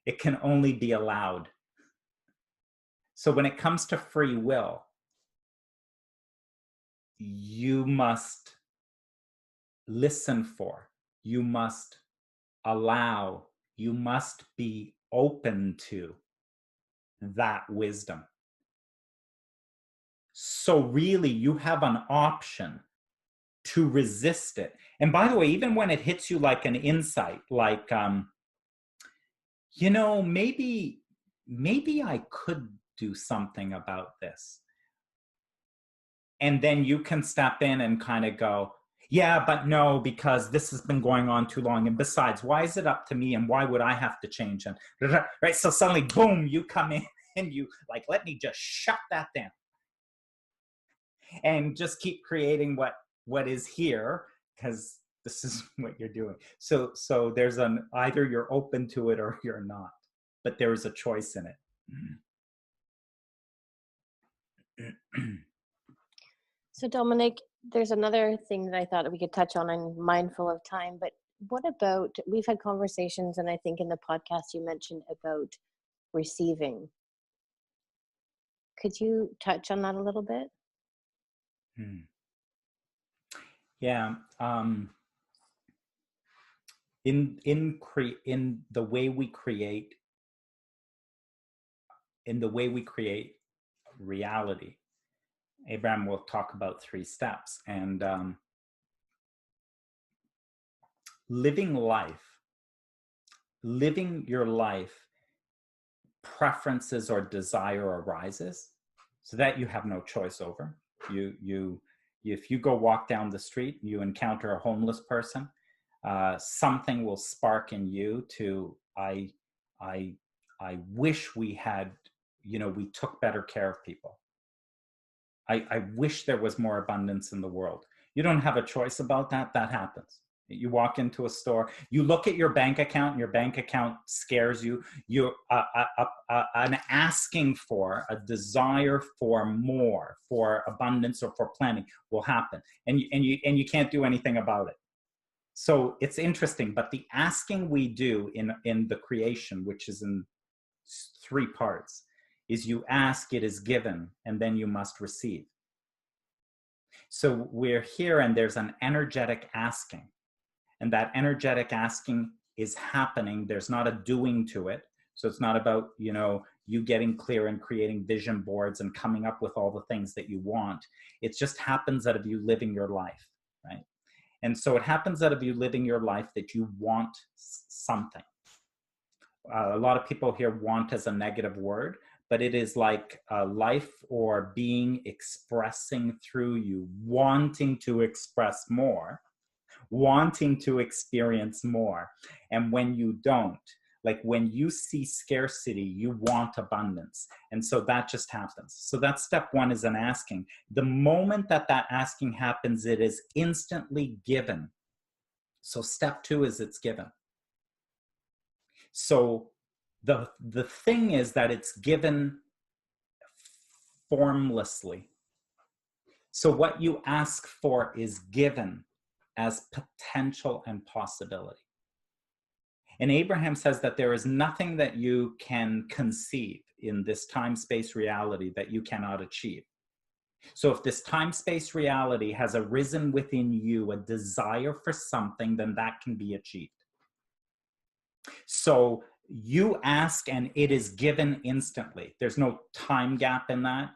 It can only be allowed. So when it comes to free will, you must listen for, you must allow, you must be open to that wisdom. So really, you have an option to resist it. And by the way, even when it hits you like an insight, like, maybe I could do something about this. And then you can step in and kind of go, yeah, but no, because this has been going on too long. And besides, why is it up to me? And why would I have to change? And right. So suddenly, boom, you come in and you like, let me just shut that down and just keep creating what is here, because this is what you're doing. So there's either you're open to it or you're not, but there is a choice in it. So Dominic, there's another thing that I thought that we could touch on. I'm mindful of time, but what about, we've had conversations, and I think in the podcast you mentioned about receiving. Could you touch on that a little bit? Yeah. In the way we create, reality, Abraham will talk about 3 steps, and living your life, preferences or desire arises, so that you have no choice over. If you go walk down the street, you encounter a homeless person, something will spark in you to, I wish we had, we took better care of people. I wish there was more abundance in the world. You don't have a choice about that. That happens. You walk into a store, you look at your bank account, and your bank account scares you. You're an asking for, a desire for more, for abundance or for planning will happen, and you can't do anything about it. So it's interesting, but the asking we do in the creation, which is in 3 parts, is you ask, it is given, and then you must receive. So we're here, and there's an energetic asking. And that energetic asking is happening. There's not a doing to it. So it's not about, you getting clear and creating vision boards and coming up with all the things that you want. It just happens out of you living your life, right? And so it happens out of you living your life that you want something. A lot of people here want as a negative word, but it is like life or being expressing through you, wanting to express more, wanting to experience more. And when you don't, like when you see scarcity, you want abundance. And so that just happens. So that's step one, is an asking. The moment that that asking happens, it is instantly given. So step two is it's given. So the thing is that it's given formlessly. So what you ask for is given as potential and possibility. And Abraham says that there is nothing that you can conceive in this time-space reality that you cannot achieve. So if this time-space reality has arisen within you a desire for something, then that can be achieved. So you ask and it is given instantly. There's no time gap in that.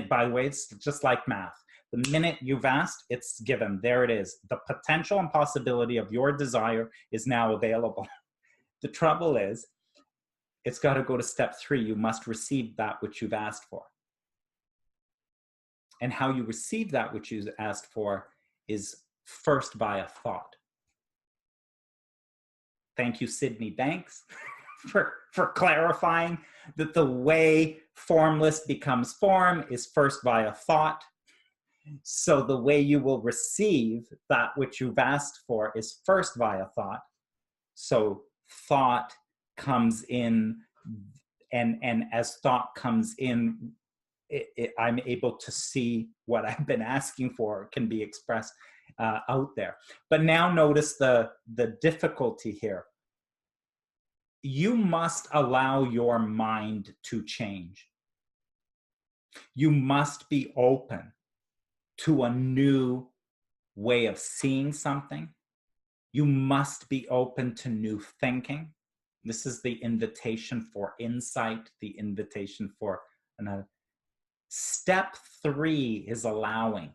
By the way, it's just like math. The minute you've asked, it's given. There it is. The potential and possibility of your desire is now available. The trouble is, it's got to go to step three. You must receive that which you've asked for. And how you receive that which you've asked for is first by a thought. Thank you, Sydney Banks, for clarifying that the way formless becomes form is first by a thought. So the way you will receive that which you've asked for is first by a thought. So thought comes in, and as thought comes in, I'm able to see what I've been asking for can be expressed out there. But now notice the difficulty here. You must allow your mind to change. You must be open to a new way of seeing something. You must be open to new thinking. This is the invitation for insight, the invitation for another. Step three is allowing.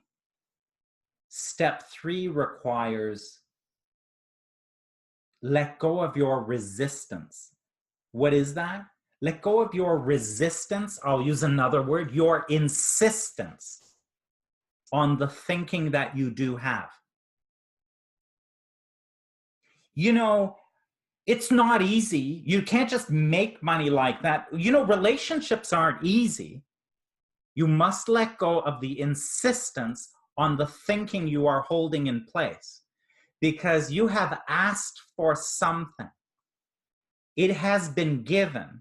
Step three requires let go of your resistance. What is that? Let go of your resistance. I'll use another word, your insistence on the thinking that you do have. You know, it's not easy. You can't just make money like that. You know, relationships aren't easy. You must let go of the insistence on the thinking you are holding in place, because you have asked for something. It has been given,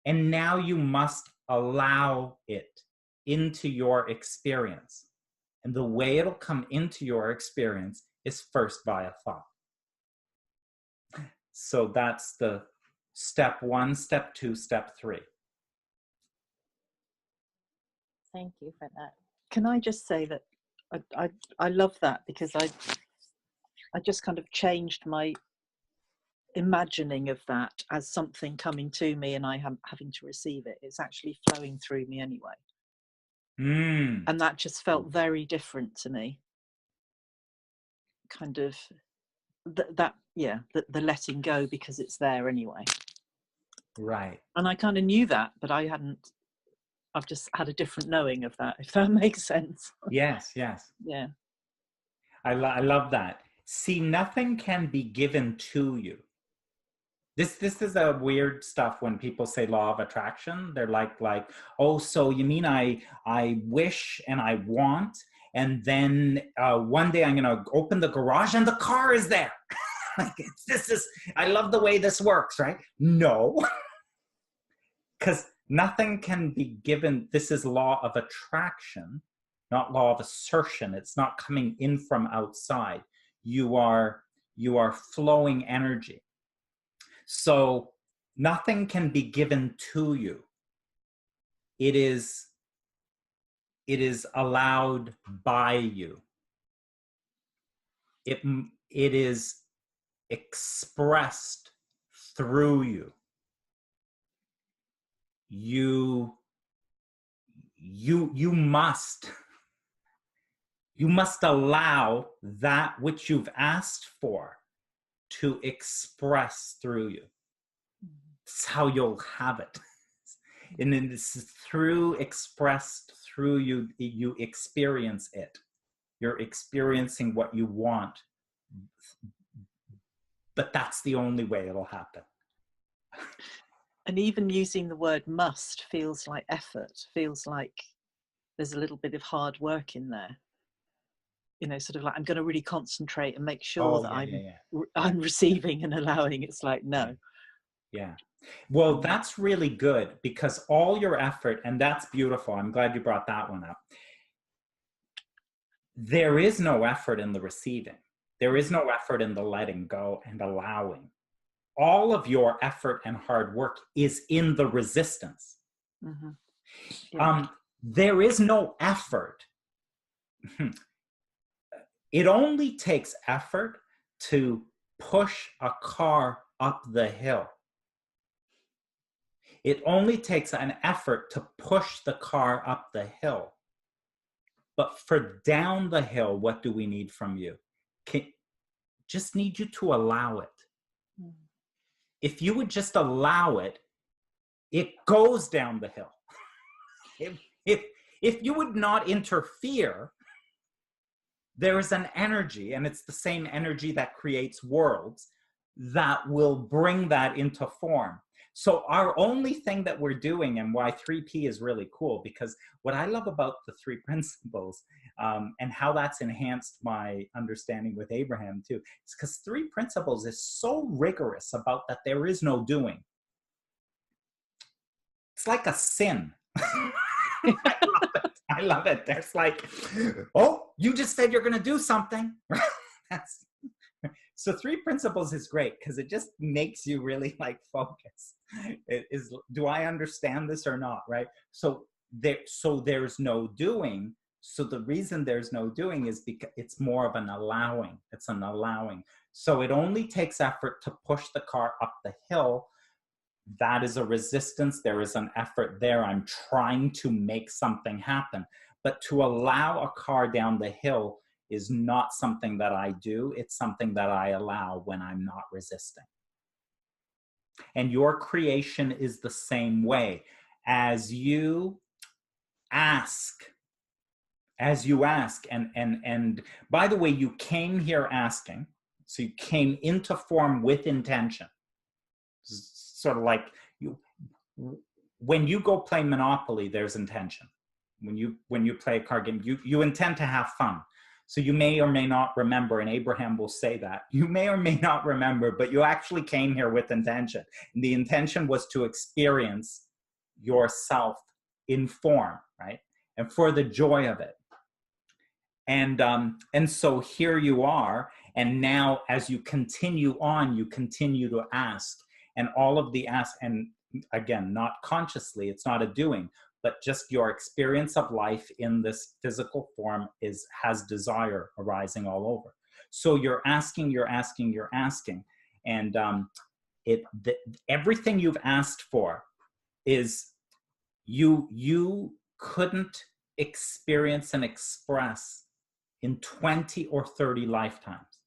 and now you must allow it into your experience. And the way it'll come into your experience is first by a thought. So that's the step one, step two, step three. Thank you for that. Can I just say that I love that, because I just kind of changed my imagining of that as something coming to me and I having to receive it. It's actually flowing through me anyway. And that just felt very different to me. Kind of the letting go, because it's there anyway. Right. And I kind of knew that, but I've just had a different knowing of that, if that makes sense. Yes. Yeah. I love that. See, nothing can be given to you. This is a weird stuff when people say law of attraction. They're like, oh, so you mean I wish and I want, and then one day I'm gonna open the garage and the car is there. I love the way this works, right? No, because nothing can be given. This is law of attraction, not law of assertion. It's not coming in from outside. You are flowing energy. So nothing can be given to you. It is allowed by you. It is expressed through you. You must You must allow that which you've asked for to express through you. It's how you'll have it. And then this is expressed through you, you experience it. You're experiencing what you want. But that's the only way it'll happen. And even using the word must feels like effort, feels like there's a little bit of hard work in there. You know, sort of like, I'm going to really concentrate and make sure that I'm receiving and allowing. It's like, no. Yeah. Well, that's really good, because all your effort, and that's beautiful. I'm glad you brought that one up. There is no effort in the receiving. There is no effort in the letting go and allowing. All of your effort and hard work is in the resistance. Mm-hmm. Yeah. There is no effort. It only takes effort to push a car up the hill. It only takes an effort to push the car up the hill. But for down the hill, what do we need from you? Just need you to allow it. Mm. If you would just allow it, it goes down the hill. If you would not interfere, there is an energy, and it's the same energy that creates worlds, that will bring that into form. So our only thing that we're doing, and why 3P is really cool, because what I love about the 3 principles and how that's enhanced my understanding with Abraham too, is because 3 principles is so rigorous about that there is no doing. It's like a sin. I love it. There's like, oh, you just said you're going to do something. So 3 principles is great because it just makes you really like focus. Do I understand this or not, right? So there's no doing. So the reason there's no doing is because it's more of an allowing. It's an allowing. So it only takes effort to push the car up the hill. That is a resistance. There is an effort there. I'm trying to make something happen. But to allow a car down the hill is not something that I do. It's something that I allow when I'm not resisting. And your creation is the same way. As you ask, and by the way, you came here asking, so you came into form with intention. Sort of like when you go play Monopoly, there's intention. When you play a card game, you intend to have fun. So you may or may not remember, and Abraham will say that. You may or may not remember, but you actually came here with intention. And the intention was to experience yourself in form, right? And for the joy of it. And so here you are, and now as you continue on, you continue to ask. And all of the ask, and again, not consciously, it's not a doing, but just your experience of life in this physical form has desire arising all over. So you're asking, and everything you've asked for is you couldn't experience and express in 20 or 30 lifetimes.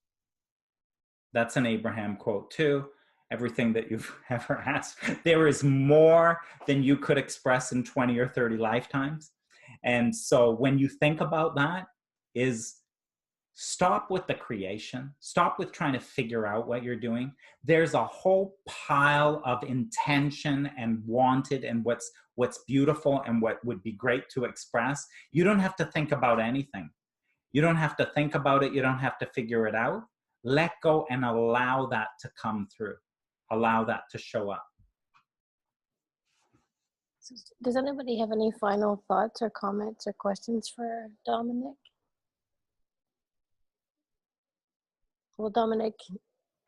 That's an Abraham quote too. Everything that you've ever asked. There is more than you could express in 20 or 30 lifetimes. And so when you think about that, is stop with the creation. Stop with trying to figure out what you're doing. There's a whole pile of intention and wanted and what's beautiful and what would be great to express. You don't have to think about anything. You don't have to think about it. You don't have to figure it out. Let go and allow that to come through. Allow that to show up. Does anybody have any final thoughts or comments or questions for Dominic? Well, Dominic,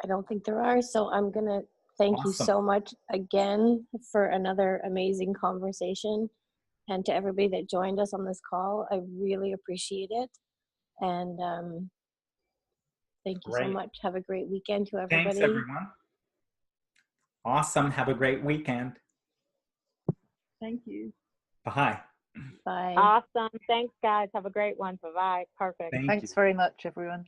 I don't think there are, so I'm going to thank you so much again for another amazing conversation. And to everybody that joined us on this call, I really appreciate it. And thank you so much. Have a great weekend to everybody. Thanks, everyone. Awesome. Have a great weekend. Thank you. Bye. Bye. Awesome. Thanks, guys. Have a great one. Bye-bye. Perfect. Thank Thanks you. very much, everyone.